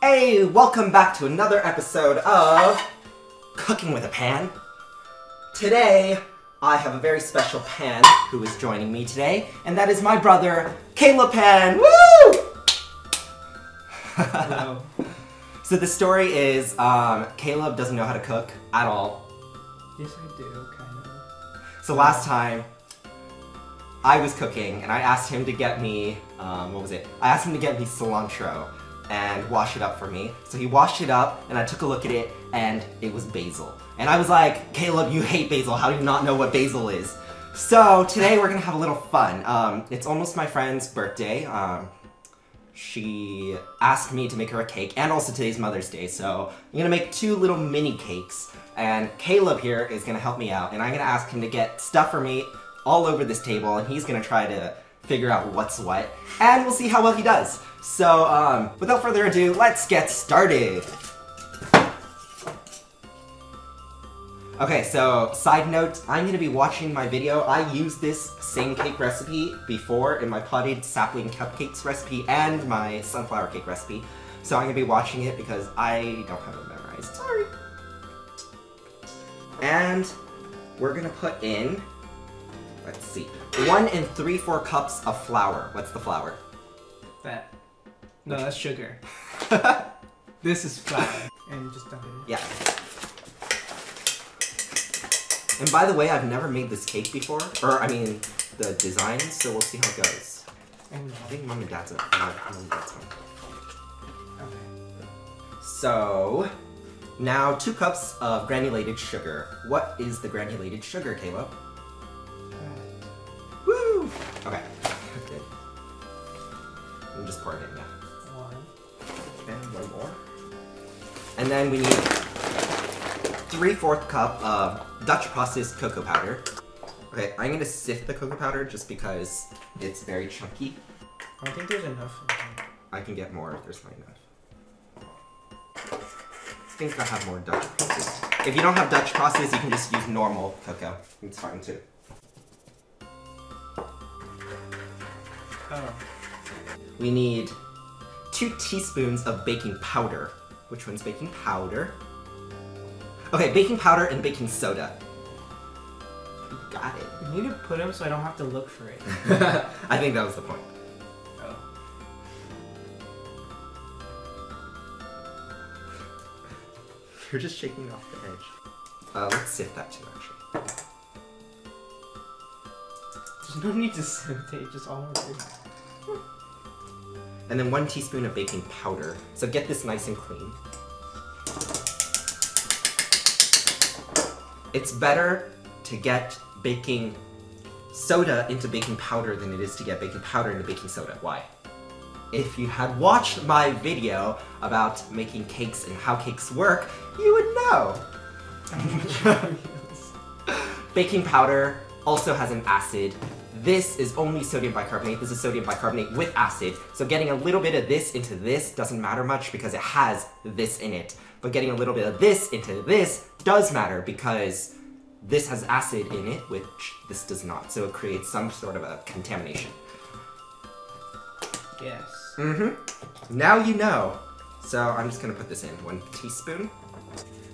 Hey, welcome back to another episode of Cooking with a Pan. Today, I have a very special pan who is joining me today, and that is my brother, Caleb Pan. Woo! Hello. So the story is, Caleb doesn't know how to cook at all. Yes, I do, kind of. So last time, I was cooking, and I asked him to get me, what was it? I asked him to get me cilantro and wash it up for me. So he washed it up, and I took a look at it, and it was basil. And I was like, Caleb, you hate basil. How do you not know what basil is? So today we're gonna have a little fun. It's almost my friend's birthday. She asked me to make her a cake, and also today's Mother's Day, so I'm gonna make two little mini cakes, and Caleb here is gonna help me out, and I'm gonna ask him to get stuff for me all over this table, and he's gonna try to figure out what's what, and we'll see how well he does. So, without further ado, let's get started! Okay, so, side note, I'm gonna be watching my video. I used this same cake recipe before in my potted sapling cupcakes recipe and my sunflower cake recipe. So I'm gonna be watching it because I don't have it memorized. Sorry! And we're gonna put in, let's see, 1 3/4 cups of flour. What's the flour? That. No, that's sugar. This is flour. And you just dump it in. Yeah. And by the way, I've never made this cake before. Or, I mean, the design, so we'll see how it goes. Oh, no. I think Mom and Dad's home. Okay. So, now 2 cups of granulated sugar. What is the granulated sugar, Caleb? Woo! Okay, good. And just pour it in, yeah. 1. And 1 more. And then we need 3/4 cup of Dutch processed cocoa powder. Okay, I'm gonna sift the cocoa powder just because it's very chunky. I don't think there's enough. I can get more if there's not enough. I think I have more Dutch processed. If you don't have Dutch processed, you can just use normal cocoa. It's fine too. Oh. We need 2 teaspoons of baking powder. Which one's baking powder? Okay, baking powder and baking soda. You got it. You need to put them so I don't have to look for it. I think that was the point. Oh. You're just shaking off the edge. Let's sift that too, actually. There's no need to sift it, just all of it. And then 1 teaspoon of baking powder. So get this nice and clean. It's better to get baking soda into baking powder than it is to get baking powder into baking soda. Why? If you had watched my video about making cakes and how cakes work, you would know. Baking powder also has an acid. This is only sodium bicarbonate. This is sodium bicarbonate with acid. So getting a little bit of this into this doesn't matter much because it has this in it. But getting a little bit of this into this does matter because this has acid in it, which this does not. So it creates some sort of a contamination. Yes. Mm-hmm. Now you know. So I'm just gonna put this in. 1 teaspoon.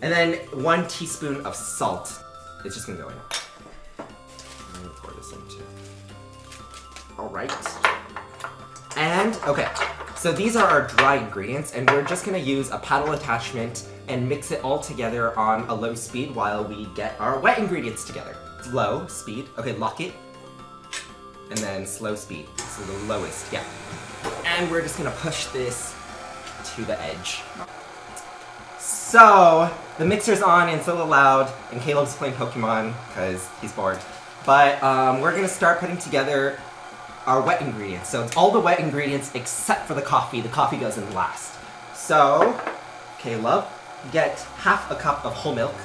And then 1 teaspoon of salt. It's just gonna go in. I'm gonna pour this in too. Alright. And, okay. So these are our dry ingredients, and we're just gonna use a paddle attachment and mix it all together on a low speed while we get our wet ingredients together. Low speed. Okay, lock it. And then slow speed. So the lowest, yeah. And we're just gonna push this to the edge. So, the mixer's on and it's a little loud, and Caleb's playing Pokemon because he's bored. But we're gonna start putting together our wet ingredients. So it's all the wet ingredients except for the coffee. The coffee goes in last. So, Caleb, get 1/2 cup of whole milk.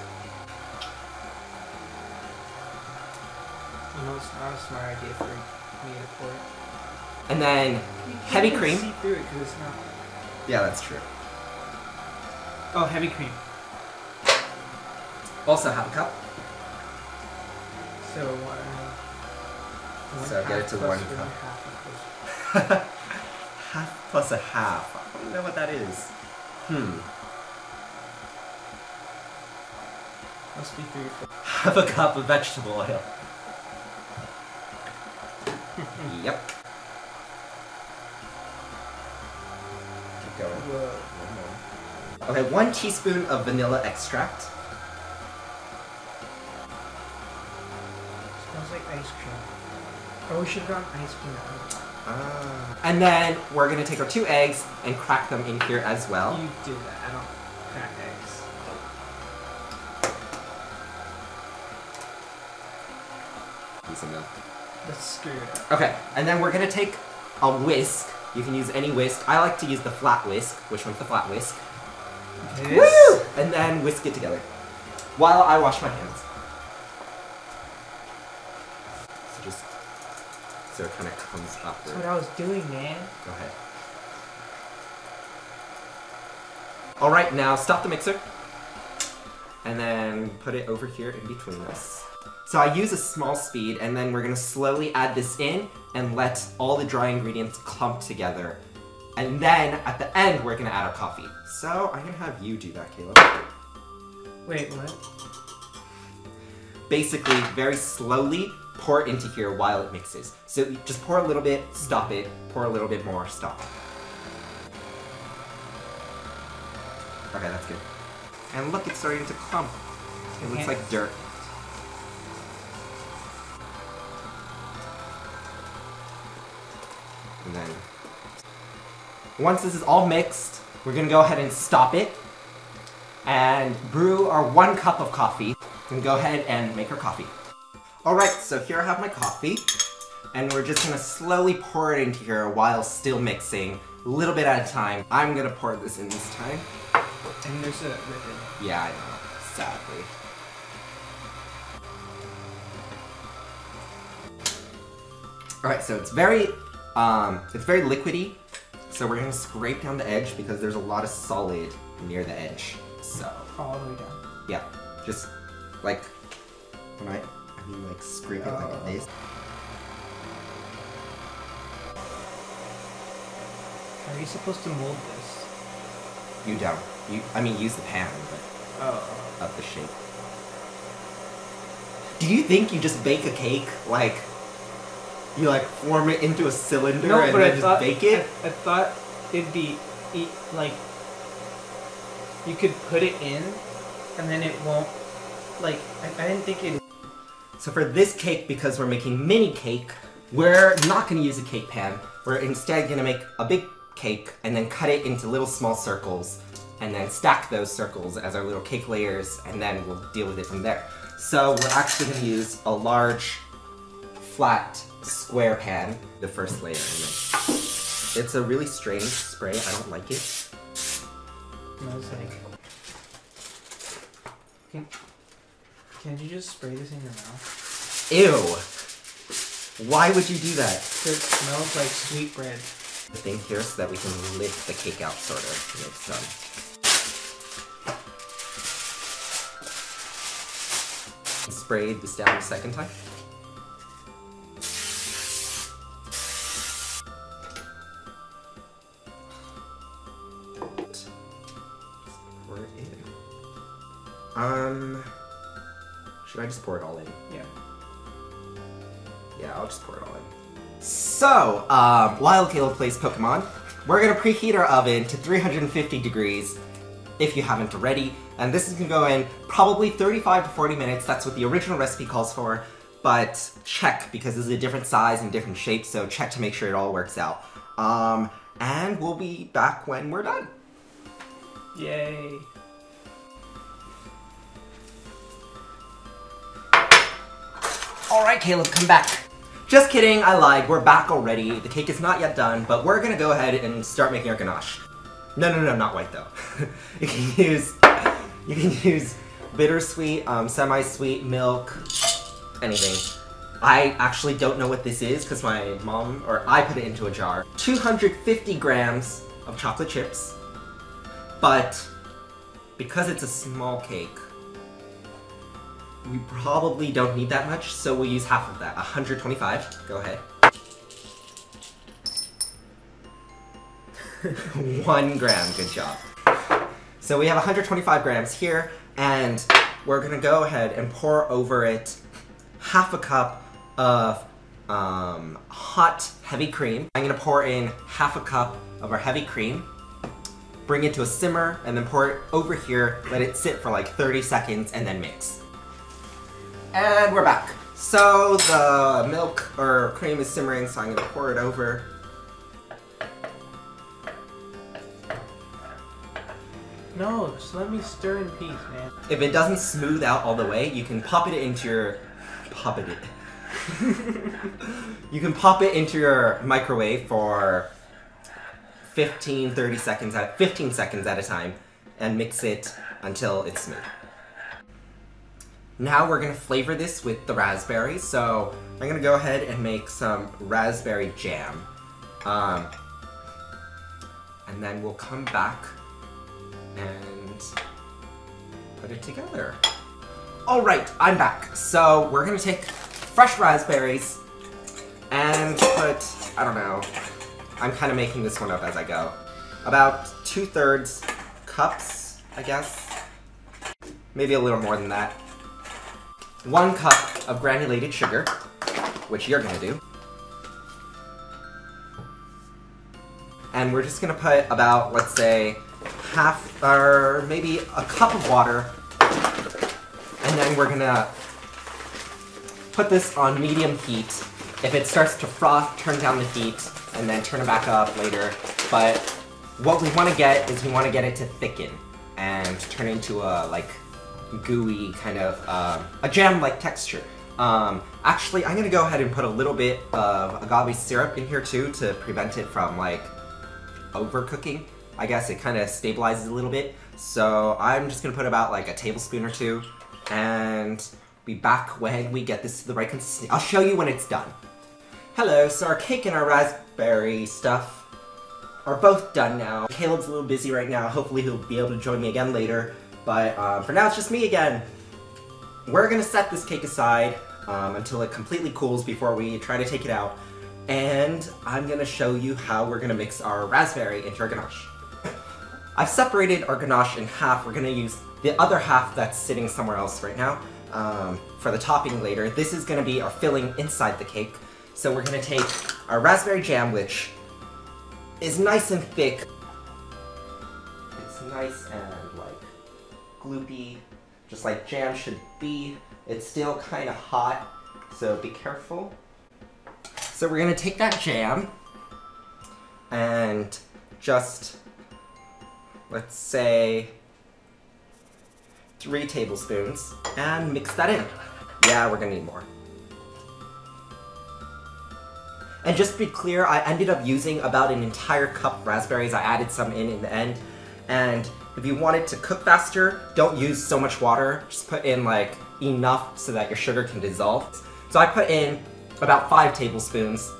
You know, it's not a smart idea for me to pour it. And then heavy cream. See through it because it's not. Yeah, that's true. Oh, heavy cream. Also 1/2 cup. So So get it to 1 cup. 1/2. Half plus a half. I don't know what that is. Must be 3 or 4. Half a cup of vegetable oil. Yep. Keep going. Whoa. Okay, 1 teaspoon of vanilla extract. Smells like ice cream. Oh, we should have gotten ice cream. And then we're gonna take our 2 eggs and crack them in here as well. You do that. I don't crack eggs. Use some milk. Let's screw it up. Okay, and then we're gonna take a whisk. You can use any whisk. I like to use the flat whisk. Which one's the flat whisk? Woo! And then whisk it together. While I wash my hands. So just so it kind of comes upward. That's what I was doing, man. Go ahead. Alright, now stop the mixer. And then put it over here in between us. So I use a small speed, and then we're gonna slowly add this in and let all the dry ingredients clump together. And then at the end, we're gonna add our coffee. So I'm gonna have you do that, Caleb. Wait, what? Basically, very slowly pour it into here while it mixes. So you just pour a little bit, stop it, pour a little bit more, stop. Okay, that's good. And look, it's starting to clump. It looks like dirt. And then, once this is all mixed, we're gonna go ahead and stop it and brew our 1 cup of coffee and go ahead and make our coffee. Alright, so here I have my coffee, and we're just gonna slowly pour it into here while still mixing, a little bit at a time. I'm gonna pour this in this time. And there's a ribbon. Yeah, I know, sadly. Alright, so it's very liquidy, so we're gonna scrape down the edge because there's a lot of solid near the edge. So all the way down. Yeah, just like when I mean like scrape it like this. How are you supposed to mold this? You don't. I mean use the pan, but of the shape. Do you think you just bake a cake like? You like form it into a cylinder and then just bake it? I thought it'd be like you could put it in and then it won't like I didn't think it. So for this cake, because we're making mini cake, we're not gonna use a cake pan. We're instead gonna make a big cake and then cut it into little small circles and then stack those circles as our little cake layers, and then we'll deal with it from there. So we're actually gonna use a large flat square pan, the first layer, and then it's a really strange spray. I don't like it. Smells like. Can you just spray this in your mouth? Ew! Why would you do that? It smells like sweet bread. The thing here so that we can lift the cake out, sort of, when it's done. Sprayed this down the second time. Pour it in. Should I just pour it all in? Yeah. Yeah, I'll just pour it all in. So, while Caleb plays Pokemon, we're gonna preheat our oven to 350 degrees, if you haven't already, and this is gonna go in probably 35 to 40 minutes. That's what the original recipe calls for, but check, because this is a different size and different shape, so check to make sure it all works out. And we'll be back when we're done. Yay. Alright, Caleb, come back. Just kidding, I lied. We're back already. The cake is not yet done, but we're gonna go ahead and start making our ganache. No, not white though. you can use bittersweet, semi-sweet, milk, anything. I actually don't know what this is because my mom, or I put it into a jar. 250 grams of chocolate chips, but because it's a small cake, we probably don't need that much, so we'll use half of that. 125, go ahead. 1 gram, good job. So we have 125 grams here, and we're gonna go ahead and pour over it half a cup of hot heavy cream. I'm gonna pour in half a cup of our heavy cream, bring it to a simmer, and then pour it over here, let it sit for like 30 seconds, and then mix. And we're back. So the milk or cream is simmering, so I'm gonna pour it over. No, just let me stir in peace, man. If it doesn't smooth out all the way, you can pop it into your... You can pop it into your microwave for 15 seconds at a time and mix it until it's smooth. Now we're gonna flavor this with the raspberries, so I'm gonna go ahead and make some raspberry jam. And then we'll come back and put it together. Alright, I'm back. So we're gonna take fresh raspberries and put, I don't know, I'm kind of making this one up as I go. About 2/3 cups, I guess. Maybe a little more than that. 1 cup of granulated sugar, which you're gonna do. And we're just gonna put about, let's say, half, or maybe a cup of water. And then we're gonna put this on medium heat. If it starts to froth, turn down the heat, and then turn it back up later. But what we want to get is we want to get it to thicken and turn into a like gooey kind of a jam-like texture. Actually, I'm gonna go ahead and put a little bit of agave syrup in here too to prevent it from like overcooking. I guess it kind of stabilizes a little bit. So I'm just gonna put about like a tablespoon or 2, and be back when we get this to the right consistency. I'll show you when it's done. Hello, so our cake and our raspberry stuff are both done now. Caleb's a little busy right now. Hopefully he'll be able to join me again later. But for now, it's just me again. We're gonna set this cake aside until it completely cools before we try to take it out. And I'm gonna show you how we're gonna mix our raspberry into our ganache. I've separated our ganache in half. We're gonna use the other half that's sitting somewhere else right now for the topping later. This is gonna be our filling inside the cake. So we're gonna take our raspberry jam, which is nice and thick. It's nice and like gloopy, just like jam should be. It's still kind of hot, so be careful. So we're gonna take that jam and just, let's say, 3 tablespoons, and mix that in. Yeah, we're gonna need more. And just to be clear, I ended up using about an entire cup of raspberries. I added some in the end. And if you want it to cook faster, don't use so much water. Just put in like enough so that your sugar can dissolve. So I put in about 5 tablespoons.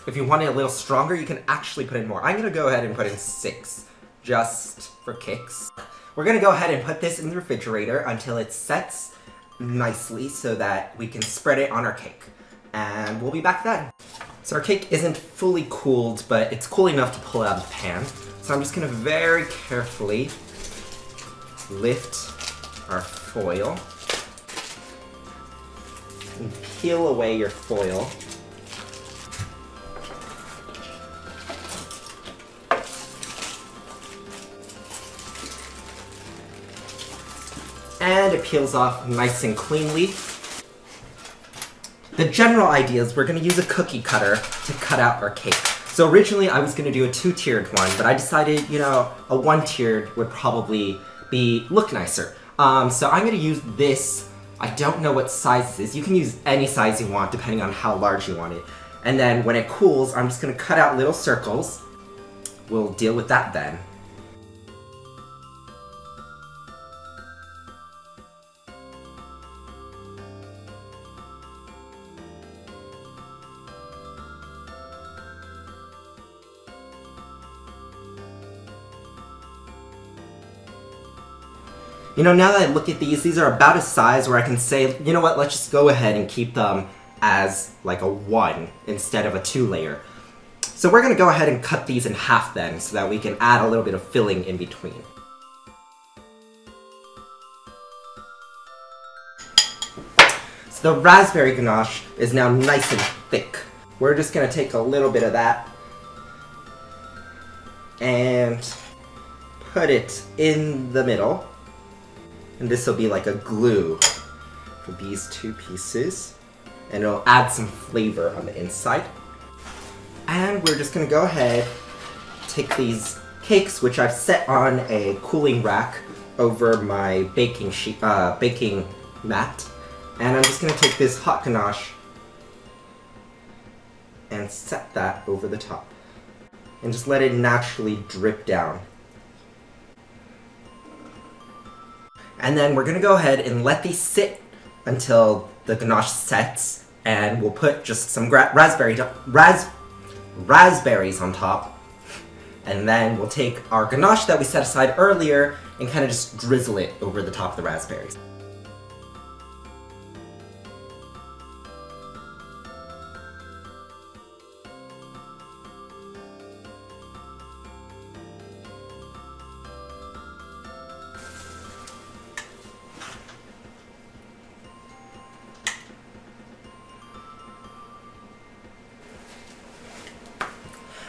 If you want it a little stronger, you can actually put in more. I'm gonna go ahead and put in 6, just for kicks. We're gonna go ahead and put this in the refrigerator until it sets nicely so that we can spread it on our cake. And we'll be back then. So our cake isn't fully cooled, but it's cool enough to pull it out of the pan. So I'm just gonna very carefully lift our foil and peel away your foil. And it peels off nice and cleanly. The general idea is we're going to use a cookie cutter to cut out our cake. So originally I was going to do a 2-tiered one, but I decided, you know, a 1-tiered would probably look nicer. So I'm going to use this. I don't know what size this is. You can use any size you want depending on how large you want it. And then when it cools, I'm just going to cut out little circles. We'll deal with that then. You know, now that I look at these are about a size where I can say, you know what, let's just go ahead and keep them as like a 1 instead of a 2-layer. So we're gonna go ahead and cut these in half then, so that we can add a little bit of filling in between. So the raspberry ganache is now nice and thick. We're just gonna take a little bit of that and put it in the middle. And this will be like a glue for these two pieces. And it'll add some flavor on the inside. And we're just gonna go ahead, take these cakes, which I've set on a cooling rack over my baking mat. And I'm just gonna take this hot ganache and set that over the top. And just let it naturally drip down. And then we're gonna go ahead and let these sit until the ganache sets, and we'll put just some raspberries on top. And then we'll take our ganache that we set aside earlier and kind of just drizzle it over the top of the raspberries.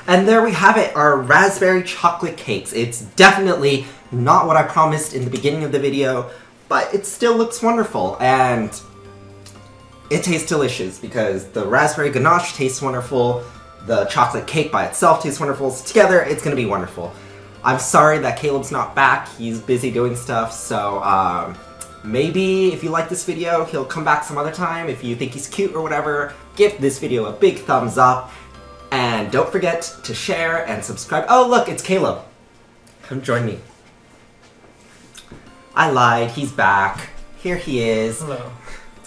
And there we have it, our raspberry chocolate cakes. It's definitely not what I promised in the beginning of the video, but it still looks wonderful, and it tastes delicious because the raspberry ganache tastes wonderful, the chocolate cake by itself tastes wonderful, so together it's gonna be wonderful. I'm sorry that Caleb's not back, he's busy doing stuff, so maybe if you like this video, he'll come back some other time. If you think he's cute or whatever, give this video a big thumbs up. And don't forget to share and subscribe. Oh look, it's Caleb. Come join me. I lied, he's back. Here he is. Hello.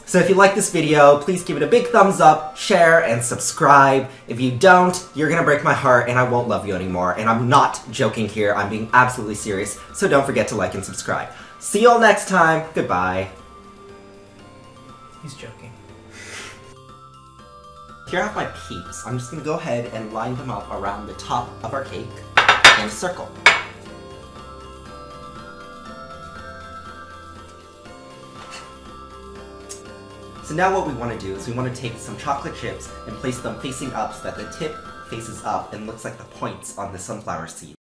So if you like this video, please give it a big thumbs up, share, and subscribe. If you don't, you're gonna break my heart and I won't love you anymore. And I'm not joking here, I'm being absolutely serious. So don't forget to like and subscribe. See you all next time. Goodbye. He's joking. Here I have my peeps. I'm just gonna go ahead and line them up around the top of our cake in a circle. So now what we want to do is we want to take some chocolate chips and place them facing up so that the tip faces up and looks like the points on the sunflower seed.